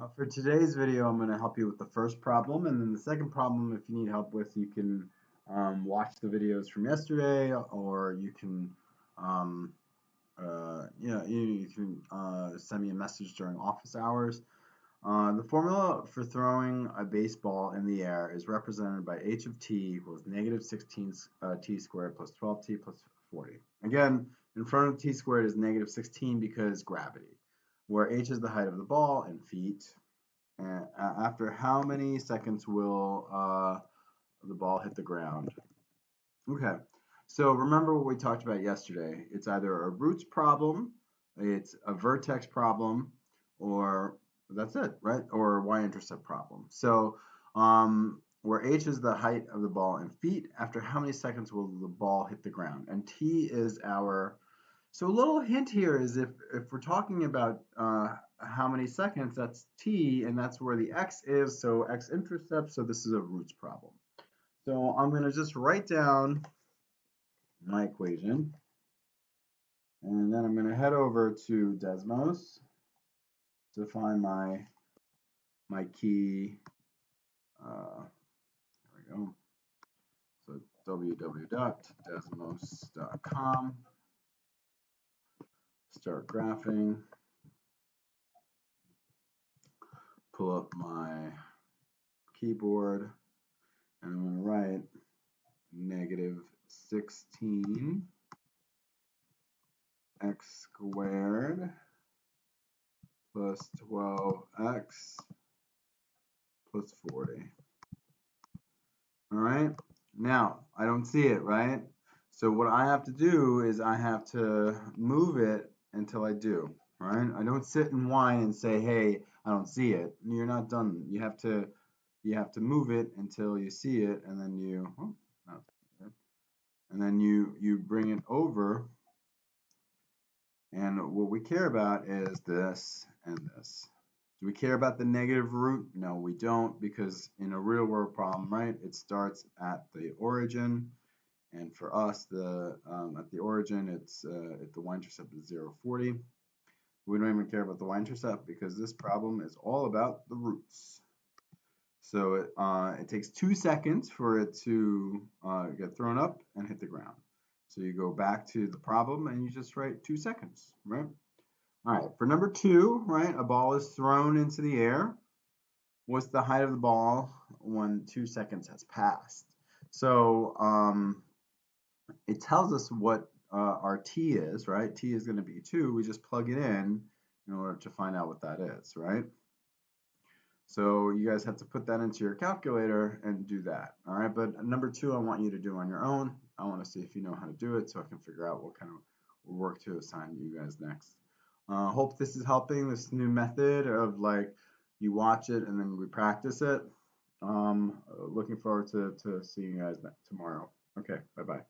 For today's video, I'm going to help you with the first problem, and then the second problem, if you need help with, you can watch the videos from yesterday, or you can, you can send me a message during office hours. The formula for throwing a baseball in the air is represented by h of t equals negative 16 t squared plus 12t plus 40. Again, in front of t squared is negative 16 because gravity, where h is the height of the ball in feet. And after how many seconds will the ball hit the ground? Okay, so remember what we talked about yesterday. It's either a roots problem, it's a vertex problem, or that's it, right? Or a y-intercept problem. So where h is the height of the ball in feet, after how many seconds will the ball hit the ground? And t is our, so a little hint here is if we're talking about how many seconds, that's t, and that's where the x is, so x-intercept, so this is a roots problem. So I'm going to just write down my equation, and then I'm going to head over to Desmos to find my key. There we go. So www.desmos.com. Start graphing. Pull up my keyboard, and I'm going to write negative 16 x squared plus 12x plus 40. All right, now I don't see it, right? So what I have to do is I have to move it until I do, right? I don't sit and whine and say, hey, I don't see it. You're not done. You have to move it until you see it, and then you, oh, not good. And then you bring it over. And what we care about is this and this. Do we care about the negative root? No, we don't, because in a real world problem, right, it starts at the origin. And for us, at the origin, it's if the y-intercept is 0, 40. We don't even care about the y-intercept because this problem is all about the roots. So it takes 2 seconds for it to get thrown up and hit the ground. So you go back to the problem and you just write 2 seconds, right? All right, for number 2, right, a ball is thrown into the air. What's the height of the ball when 2 seconds has passed? So it tells us what our t is, right? T is going to be 2. We just plug it in order to find out what that is, right? So you guys have to put that into your calculator and do that, all right? But number 2, I want you to do on your own. I want to see if you know how to do it so I can figure out what kind of work to assign you guys next. Hope this is helping, this new method of like you watch it and then we practice it. Looking forward to seeing you guys tomorrow. Okay, bye-bye.